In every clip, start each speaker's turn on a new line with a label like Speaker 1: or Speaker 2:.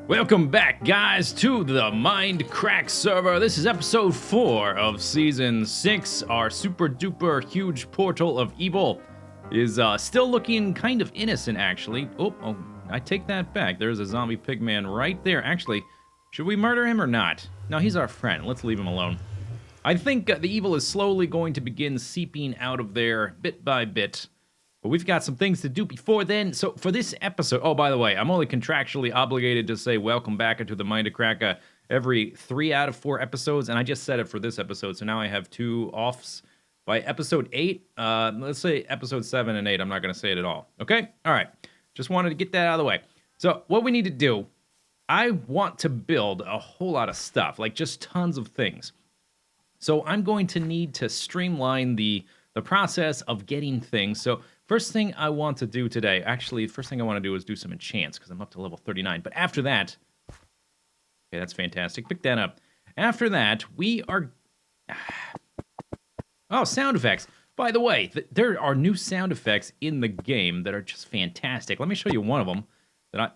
Speaker 1: Welcome back, guys, to the Mindcrack server. This is episode 4 of season 6. Our super duper huge portal of evil is still looking kind of innocent, actually. Oh, I take that back. There's a zombie pigman right there. Actually, should we murder him or not? No, he's our friend. Let's leave him alone. I think the evil is slowly going to begin seeping out of there bit by bit. But we've got some things to do before then. So for this episode, oh, by the way, I'm only contractually obligated to say welcome back into the Mindcrack every 3 out of 4 episodes, and I just said it for this episode, so now I have 2 offs. By episode 8, let's say episode 7 and 8, I'm not going to say it at all. Okay? All right. Just wanted to get that out of the way. So what we need to do, I want to build a whole lot of stuff, like just tons of things. So I'm going to need to streamline the process of getting things. So first thing I want to do today, actually, first thing I want to do is do some enchants, because I'm up to level 39. But after that, okay, that's fantastic. Pick that up. After that, we are... Oh, sound effects. By the way, there are new sound effects in the game that are just fantastic. Let me show you one of them.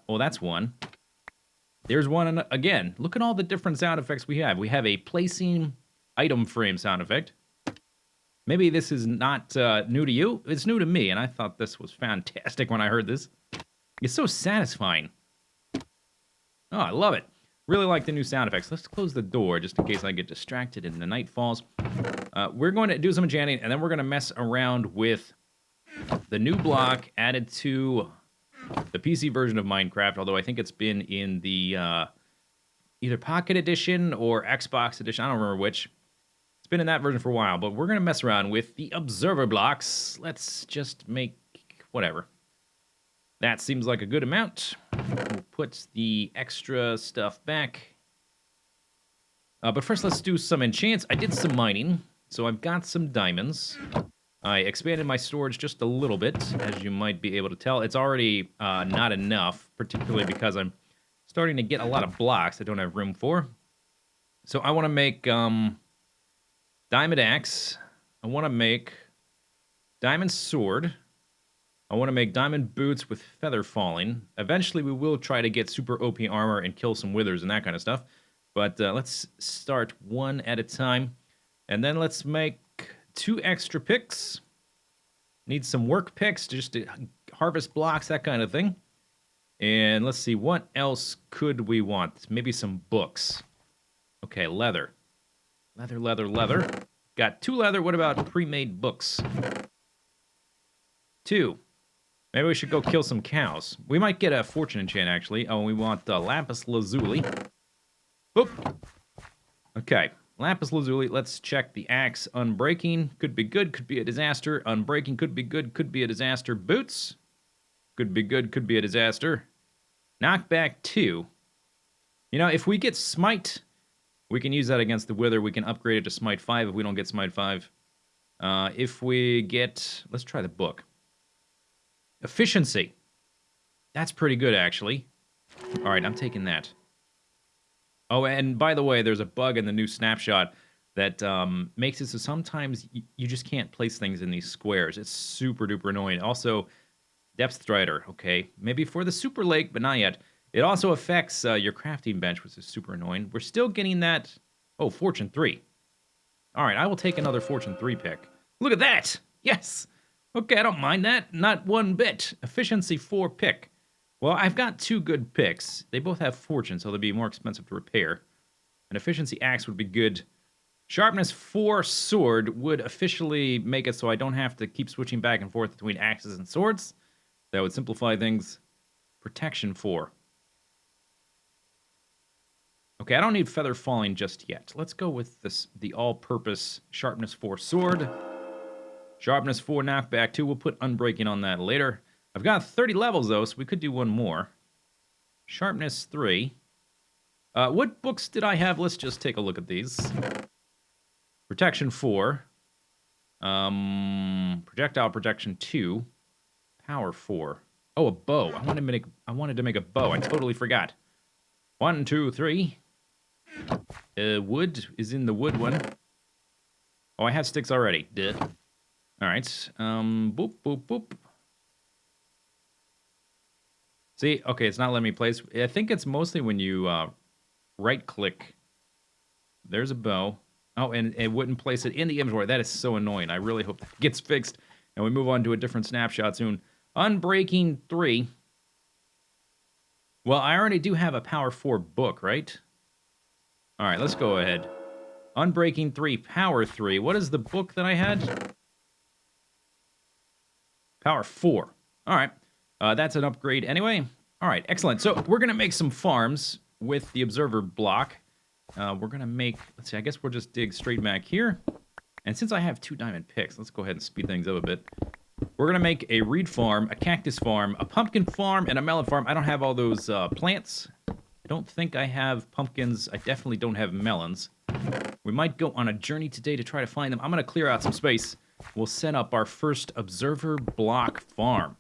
Speaker 1: Oh, that's one. There's one again. Look at all the different sound effects we have. We have a placing item frame sound effect. Maybe this is not new to you. It's new to me, and I thought this was fantastic when I heard this. It's so satisfying. Oh, I love it. Really like the new sound effects. Let's close the door just in case I get distracted and the night falls. We're going to do some enchanting, and then we're going to mess around with the new block added to the PC version of Minecraft, although I think it's been in the either Pocket Edition or Xbox Edition. I don't remember which. Been in that version for a while, but we're going to mess around with the observer blocks. Let's just make whatever. That seems like a good amount. We'll put the extra stuff back. But first, let's do some enchants. I did some mining, so I've got some diamonds. I expanded my storage just a little bit, as you might be able to tell. It's already not enough, particularly because I'm starting to get a lot of blocks I don't have room for. So I want to make... diamond axe. I want to make diamond sword. I want to make diamond boots with feather falling. Eventually, we will try to get super OP armor and kill some withers and that kind of stuff. But let's start one at a time. And then let's make 2 extra picks. Need some work picks just to harvest blocks, that kind of thing. And let's see, what else could we want? Maybe some books. Okay, leather. Leather. Got 2 leather. What about pre-made books? 2. Maybe we should go kill some cows. We might get a fortune enchant, actually. Oh, we want lapis lazuli. Boop. Okay, lapis lazuli. Let's check the axe. Unbreaking. Could be good. Could be a disaster. Unbreaking. Could be good. Could be a disaster. Boots. Could be good. Could be a disaster. Knockback 2. You know, if we get smite... we can use that against the wither. We can upgrade it to smite 5 if we don't get smite 5. If we get... let's try the book. Efficiency. That's pretty good, actually. All right, I'm taking that. Oh, and by the way, there's a bug in the new snapshot that makes it so sometimes you just can't place things in these squares. It's super duper annoying. Also, depth strider. Okay, maybe for the super lake, but not yet. It also affects your crafting bench, which is super annoying. We're still getting that... oh, Fortune 3. All right, I will take another Fortune 3 pick. Look at that! Yes! Okay, I don't mind that. Not one bit. Efficiency 4 pick. Well, I've got 2 good picks. They both have Fortune, so they'll be more expensive to repair. An Efficiency axe would be good. Sharpness 4 sword would officially make it so I don't have to keep switching back and forth between axes and swords. That would simplify things. Protection 4. Okay, I don't need feather falling just yet. Let's go with the all-purpose sharpness 4 sword. Sharpness 4 knockback 2. We'll put unbreaking on that later. I've got 30 levels, though, so we could do one more. Sharpness 3. What books did I have? Let's just take a look at these. Protection 4. Projectile protection 2. Power 4. Oh, a bow. I wanted to make a bow. I totally forgot. 1, 2, 3. Wood is in the wood one. Oh, I have sticks already. Duh. All right. Boop, boop, boop. See, okay, it's not letting me place. I think it's mostly when you right-click. There's a bow. Oh, and it wouldn't place it in the inventory. That is so annoying. I really hope that gets fixed, and we move on to a different snapshot soon. Unbreaking 3. Well, I already do have a Power 4 book, right? All right, let's go ahead. Unbreaking 3, Power 3. What is the book that I had? Power 4. All right. That's an upgrade anyway. All right, excellent. So we're going to make some farms with the observer block. We're going to make... Let's see, I guess we'll just dig straight back here. And since I have 2 diamond picks, let's go ahead and speed things up a bit. We're going to make a reed farm, a cactus farm, a pumpkin farm, and a melon farm. I don't have all those plants. I don't think I have pumpkins. I definitely don't have melons. We might go on a journey today to try to find them. I'm going to clear out some space. We'll set up our first observer block farm.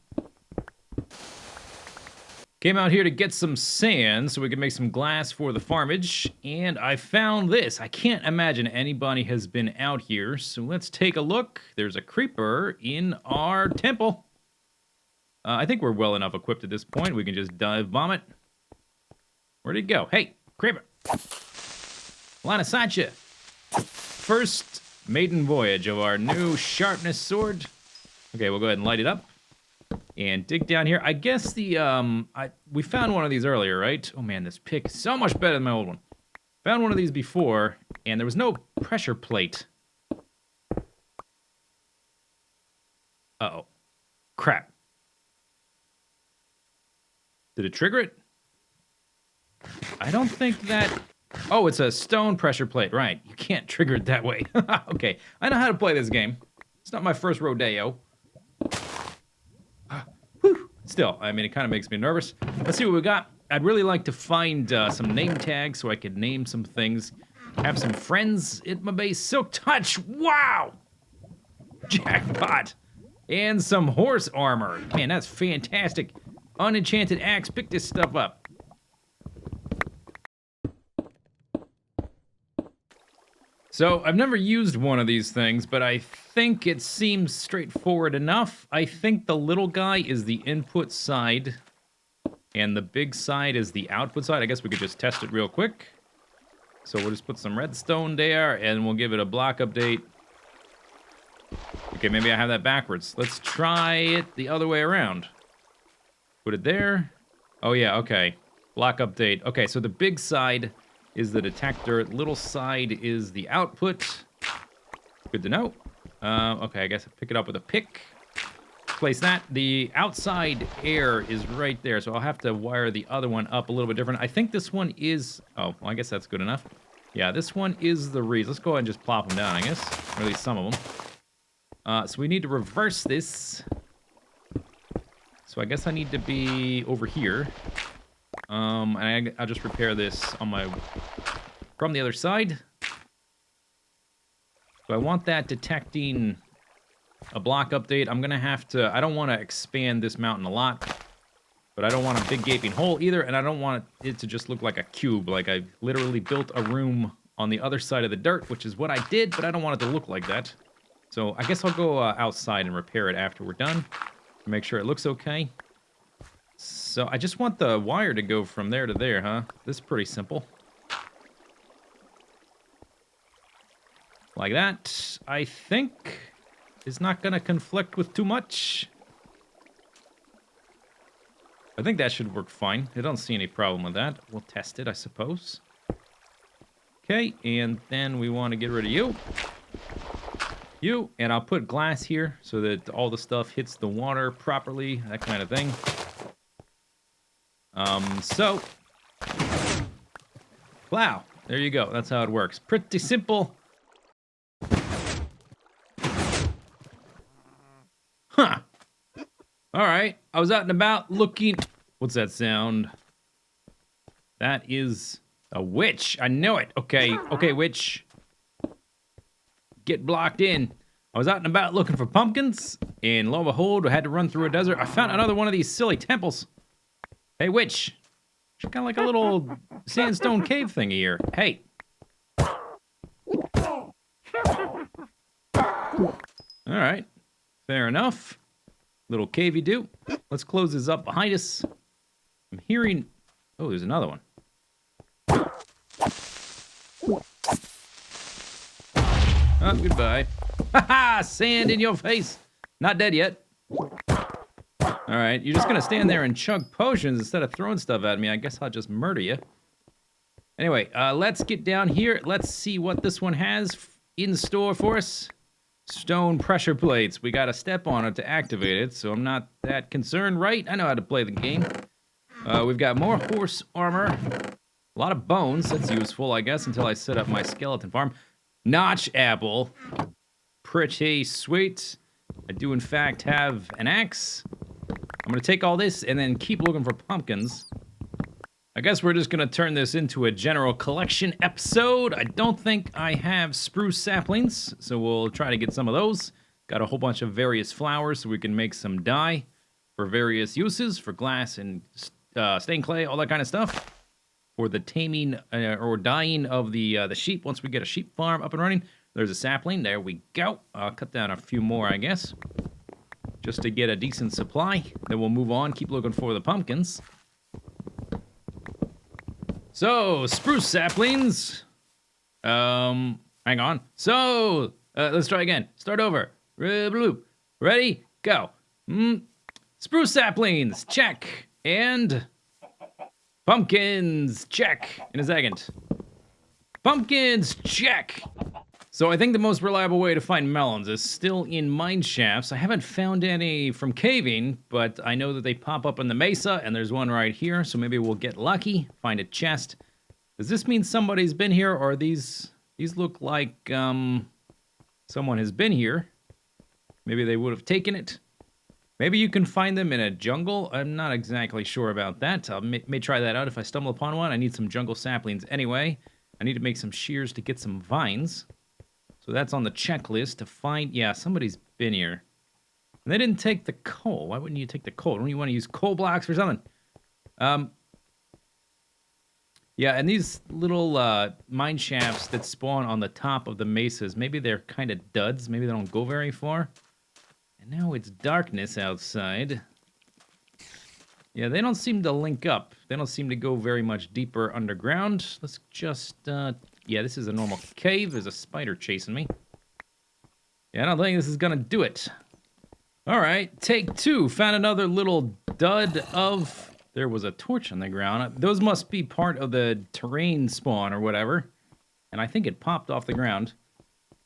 Speaker 1: Came out here to get some sand so we can make some glass for the farmage, and I found this. I can't imagine anybody has been out here, so let's take a look. There's a creeper in our temple. I think we're well enough equipped at this point. We can just dive bomb it. Where'd he go? Hey, creeper. Line of sight ya. First maiden voyage of our new sharpness sword. Okay, we'll go ahead and light it up. And dig down here. I guess the, we found one of these earlier, right? Oh man, this pick is so much better than my old one. Found one of these before, and there was no pressure plate. Uh-oh. Crap. Did it trigger it? I don't think that... Oh, it's a stone pressure plate, right. You can't trigger it that way. Okay, I know how to play this game. It's not my first rodeo. Still, I mean, it kind of makes me nervous. Let's see what we got. I'd really like to find some name tags so I could name some things. Have some friends at my base. Silk Touch, wow! Jackpot! And some horse armor. Man, that's fantastic. Unenchanted axe, pick this stuff up. So, I've never used one of these things, but I think it seems straightforward enough. I think the little guy is the input side, and the big side is the output side. I guess we could just test it real quick. So we'll just put some redstone there, and we'll give it a block update. Okay, maybe I have that backwards. Let's try it the other way around. Put it there. Oh yeah, okay. Block update. Okay, so the big side is the detector, little side is the output. Good to know. Okay, I guess I'll pick it up with a pick. Place that. The outside air is right there, so I'll have to wire the other one up a little bit different. I think this one is... Oh, well, I guess that's good enough. Yeah, this one is the reeds. Let's go ahead and just plop them down, I guess. Or at least some of them. So we need to reverse this. So I guess I need to be over here. And I'll just repair this on my... from the other side. So I want that detecting a block update. I'm going to have to... I don't want to expand this mountain a lot. But I don't want a big gaping hole either. And I don't want it to just look like a cube. Like I literally built a room on the other side of the dirt, which is what I did. But I don't want it to look like that. So I guess I'll go outside and repair it after we're done. Make sure it looks okay. So I just want the wire to go from there to there, huh? This is pretty simple. Like that, I think, is not going to conflict with too much. I think that should work fine. I don't see any problem with that. We'll test it, I suppose. Okay, and then we want to get rid of you. You, and I'll put glass here so that all the stuff hits the water properly, that kind of thing. So, wow, there you go. That's how it works. Pretty simple. Huh. All right. I was out and about looking. What's that sound? That is a witch. I know it. Okay. Okay, witch. Get blocked in. I was out and about looking for pumpkins, and lo and behold, I had to run through a desert. I found another one of these silly temples. Hey, witch. She's kind of like a little sandstone cave thingy here. Hey. All right. Fair enough. Little cavey do. Let's close this up behind us. I'm hearing... Oh, there's another one. Oh, goodbye. Ha-ha! Sand in your face! Not dead yet. Alright, you're just gonna stand there and chug potions instead of throwing stuff at me. I guess I'll just murder you. Anyway, let's get down here. Let's see what this one has in store for us. Stone pressure plates. We gotta step on it to activate it, so I'm not that concerned, right? I know how to play the game. We've got more horse armor. A lot of bones. That's useful, I guess, until I set up my skeleton farm. Notch apple. Pretty sweet. I do, in fact, have an axe. I'm gonna take all this and then keep looking for pumpkins. I guess we're just gonna turn this into a general collection episode. I don't think I have spruce saplings, so we'll try to get some of those. Got a whole bunch of various flowers so we can make some dye for various uses, for glass and stained clay, all that kind of stuff. For the taming or dyeing of the sheep once we get a sheep farm up and running. There's a sapling. There we go. I'll cut down a few more, I guess, just to get a decent supply. Then we'll move on, keep looking for the pumpkins. So, spruce saplings. Hang on. So, let's try again. Start over. Ready? Go. Spruce saplings. Check. And pumpkins. Check. In a second. Pumpkins. Check. So I think the most reliable way to find melons is still in mine shafts. I haven't found any from caving, but I know that they pop up on the mesa, and there's one right here, so maybe we'll get lucky, find a chest. Does this mean somebody's been here, or these look like someone has been here? Maybe they would have taken it. Maybe you can find them in a jungle. I'm not exactly sure about that. I may try that out if I stumble upon one. I need some jungle saplings anyway. I need to make some shears to get some vines. So that's on the checklist to find... Yeah, somebody's been here. And they didn't take the coal. Why wouldn't you take the coal? Don't you want to use coal blocks or something? Yeah, and these little mine shafts that spawn on the top of the mesas, maybe they're kind of duds. Maybe they don't go very far. And now it's darkness outside. Yeah, they don't seem to link up. They don't seem to go very much deeper underground. Let's just... Yeah, this is a normal cave. There's a spider chasing me. Yeah, I don't think this is gonna do it. All right, take two. Found another little dud of... There was a torch on the ground. Those must be part of the terrain spawn or whatever. And I think it popped off the ground.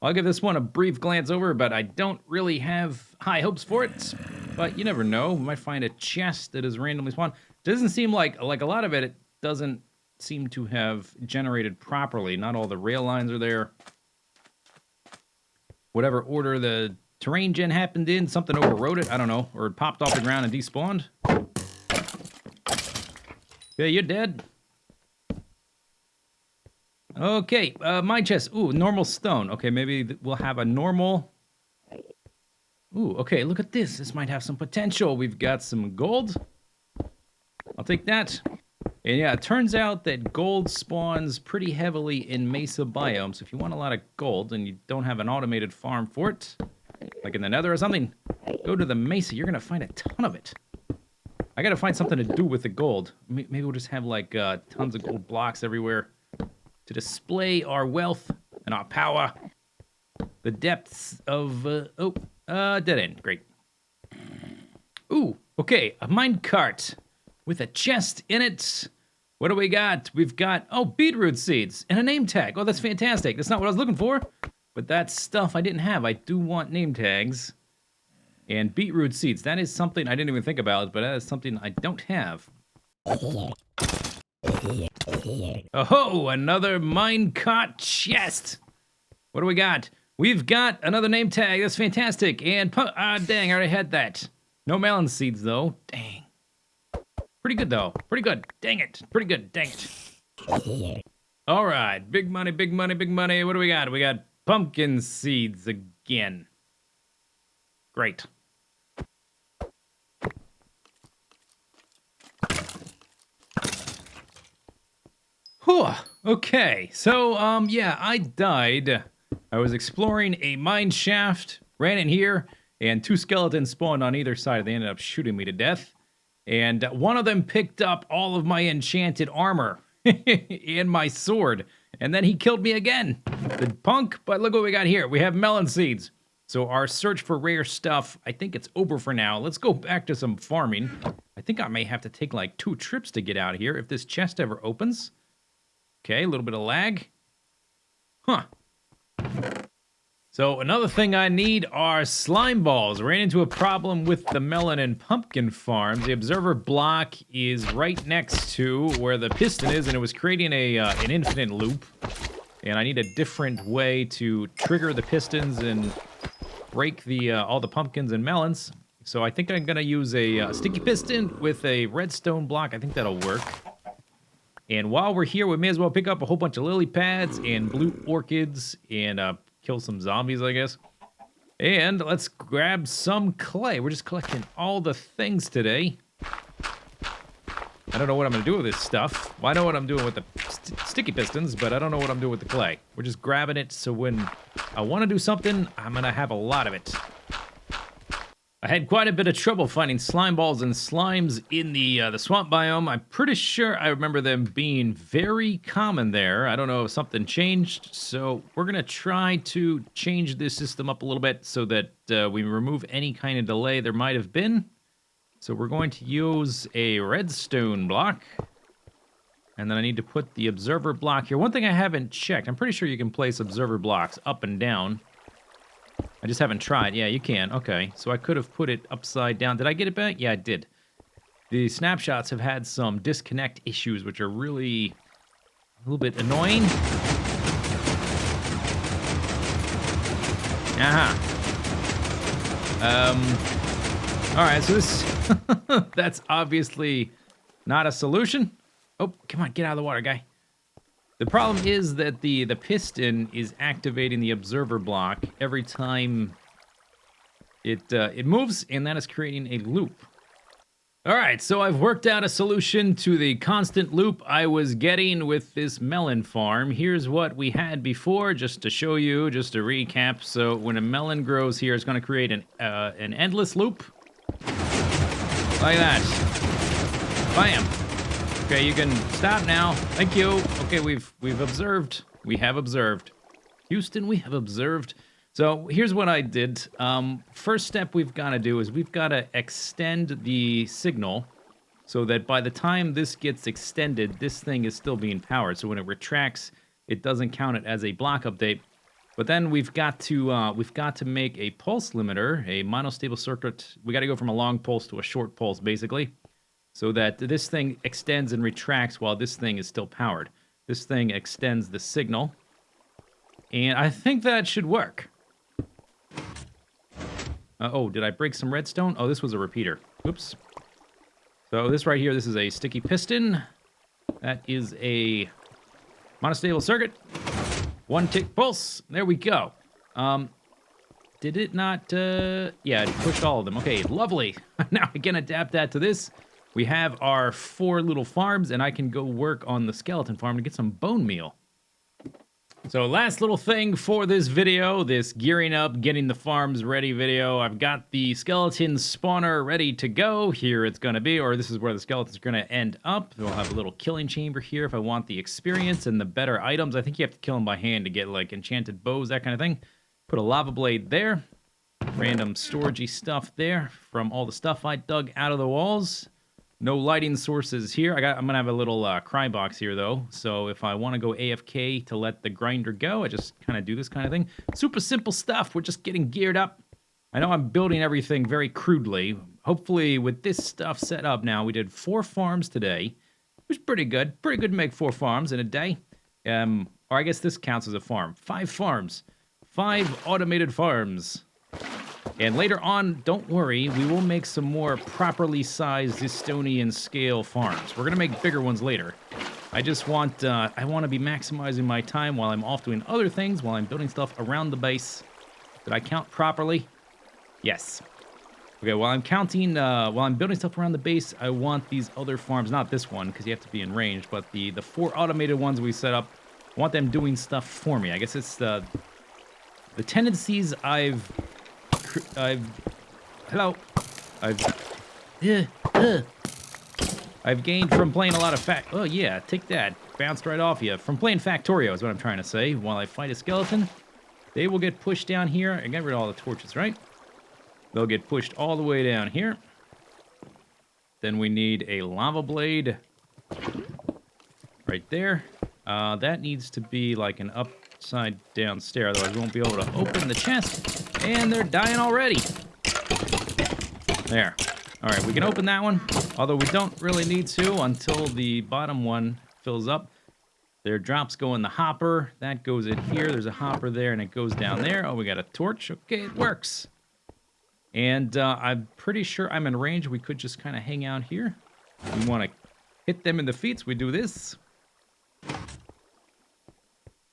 Speaker 1: I'll give this one a brief glance over, but I don't really have high hopes for it. But you never know. We might find a chest that is randomly spawned. Doesn't seem like a lot of it doesn't seem to have generated properly. Not all the rail lines are there. Whatever order the terrain gen happened in, something overrode it. I don't know. Or it popped off the ground and despawned. Yeah, you're dead. Okay, mine chest. Ooh, normal stone. Okay, maybe we'll have a normal... Ooh, okay, look at this. This might have some potential. We've got some gold. I'll take that. And yeah, it turns out that gold spawns pretty heavily in mesa biomes. If you want a lot of gold and you don't have an automated farm for it, like in the nether or something, go to the mesa. You're going to find a ton of it. I got to find something to do with the gold. Maybe we'll just have like tons of gold blocks everywhere to display our wealth and our power. The depths of... dead end. Great. Ooh, okay, a minecart with a chest in it. What do we got? We've got, beetroot seeds and a name tag. Oh, that's fantastic. That's not what I was looking for, but that's stuff I didn't have. I do want name tags and beetroot seeds. That is something I didn't even think about, but that is something I don't have. Oh, another minecart chest. What do we got? We've got another name tag. That's fantastic. And, dang, I already had that. No melon seeds, though. Dang. Pretty good, though. Pretty good. Dang it. Pretty good. Dang it. All right. Big money, big money, big money. What do we got? We got pumpkin seeds again. Great. Whew. Okay. So, yeah, I died. I was exploring a mine shaft, ran in here, and two skeletons spawned on either side. They ended up shooting me to death. And one of them picked up all of my enchanted armor and my sword. And then he killed me again. The punk, but look what we got here. We have melon seeds. So our search for rare stuff, I think it's over for now. Let's go back to some farming. I think I may have to take like 2 trips to get out of here if this chest ever opens. Okay, a little bit of lag. Huh. So another thing I need are slime balls. Ran into a problem with the melon and pumpkin farms. The observer block is right next to where the piston is, and it was creating an infinite loop. And I need a different way to trigger the pistons and break the all the pumpkins and melons. So I think I'm gonna use a sticky piston with a redstone block. I think that'll work. And while we're here, we may as well pick up a whole bunch of lily pads and blue orchids and kill some zombies, I guess. And let's grab some clay. We're just collecting all the things today. I don't know what I'm going to do with this stuff. Well, I know what I'm doing with the sticky pistons, but I don't know what I'm doing with the clay. We're just grabbing it, so when I want to do something, I'm going to have a lot of it. I had quite a bit of trouble finding slime balls and slimes in the swamp biome. I'm pretty sure I remember them being very common there. I don't know if something changed, so we're going to try to change this system up a little bit so that we remove any kind of delay there might have been. So we're going to use a redstone block. And then I need to put the observer block here. One thing I haven't checked, I'm pretty sure you can place observer blocks up and down. I just haven't tried. Yeah, you can. Okay, so I could have put it upside down. Did I get it back? Yeah, I did. The snapshots have had some disconnect issues, which are really a little bit annoying. Aha. All right, so this that's obviously not a solution. Oh, come on, get out of the water, guy. The problem is that the piston is activating the observer block every time it moves, and that is creating a loop. All right, so I've worked out a solution to the constant loop I was getting with this melon farm. Here's what we had before, just to show you, just to recap. So when a melon grows here, it's going to create an endless loop. Like that. Bam. Okay, you can stop now. Thank you. Okay, we've observed. We have observed. Houston, we have observed. So here's what I did. First step we've got to do is we've got to extend the signal so that by the time this gets extended, this thing is still being powered. So when it retracts, it doesn't count it as a block update. But then we've got to make a pulse limiter, a monostable circuit. We got to go from a long pulse to a short pulse, basically, so that this thing extends and retracts while this thing is still powered. This thing extends the signal, and I think that should work. Oh, did I break some redstone? Oh, this was a repeater. Oops. So this right here, this is a sticky piston. That is a monostable circuit. 1 tick pulse. There we go. Did it not? Yeah, it pushed all of them. Okay, lovely. Now I can adapt that to this. We have our 4 little farms, and I can go work on the skeleton farm to get some bone meal. So last little thing for this video, this gearing up, getting the farms ready video. I've got the skeleton spawner ready to go. Here it's going to be, or this is where the skeletons are going to end up. We'll have a little killing chamber here if I want the experience and the better items. I think you have to kill them by hand to get like enchanted bows, that kind of thing. Put a lava blade there. Random storagey stuff there from all the stuff I dug out of the walls. No lighting sources here. I'm gonna have a little cry box here though. So if I want to go AFK to let the grinder go, I just kind of do this kind of thing. Super simple stuff. We're just getting geared up. I know I'm building everything very crudely. Hopefully with this stuff set up now, we did 4 farms today. It was pretty good. Pretty good to make 4 farms in a day. Or I guess this counts as a farm. 5 farms. 5 automated farms. And later on, don't worry, we will make some more properly sized Zistonian scale farms. We're going to make bigger ones later. I just want, I want to be maximizing my time while I'm off doing other things, while I'm building stuff around the base. Did I count properly? Yes. Okay, while I'm counting, while I'm building stuff around the base, I want these other farms, not this one, because you have to be in range, but the 4 automated ones we set up, I want them doing stuff for me. I guess it's the tendencies I've I've gained from playing a lot of Oh, yeah, take that. Bounced right off you. From playing Factorio is what I'm trying to say. While I fight a skeleton, they will get pushed down here. And get rid of all the torches, right? They'll get pushed all the way down here. Then we need a lava blade. Right there. That needs to be like an upside down stair. Otherwise, we won't be able to open the chest. And they're dying already. There. All right, we can open that one, although we don't really need to until the bottom one fills up. Their drops go in the hopper. That goes in here. There's a hopper there, and it goes down there. Oh, we got a torch. Okay, it works. And I'm pretty sure I'm in range. We could just kind of hang out here. We want to hit them in the feet. We do this.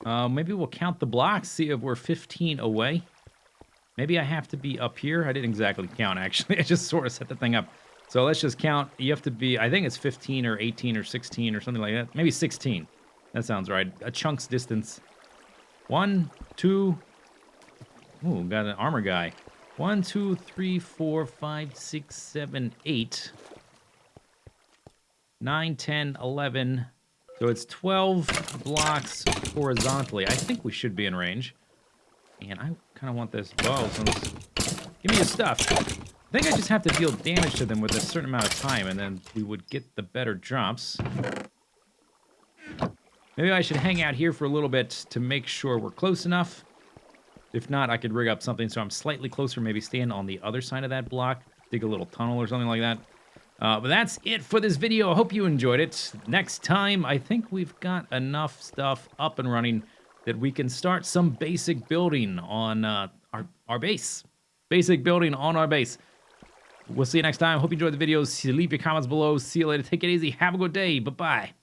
Speaker 1: Maybe we'll count the blocks, see if we're 15 away. Maybe I have to be up here. I didn't exactly count, actually. I just sort of set the thing up. So let's just count. You have to be, I think it's 15 or 18 or 16 or something like that. Maybe 16. That sounds right. A chunk's distance. 1, 2. Ooh, got an armor guy. 1, 2, 3, 4, 5, 6, 7, 8. 9, 10, 11. So it's 12 blocks horizontally. I think we should be in range. And I kind of want this bow, so give me your stuff. I think I just have to deal damage to them with a certain amount of time, and then we would get the better drops. Maybe I should hang out here for a little bit to make sure we're close enough. If not, I could rig up something so I'm slightly closer, maybe stand on the other side of that block, dig a little tunnel or something like that. But that's it for this video. I hope you enjoyed it. Next time, I think we've got enough stuff up and running that we can start some basic building on our base. Basic building on our base. We'll see you next time. Hope you enjoyed the videos. Leave your comments below. See you later. Take it easy. Have a good day. Bye-bye.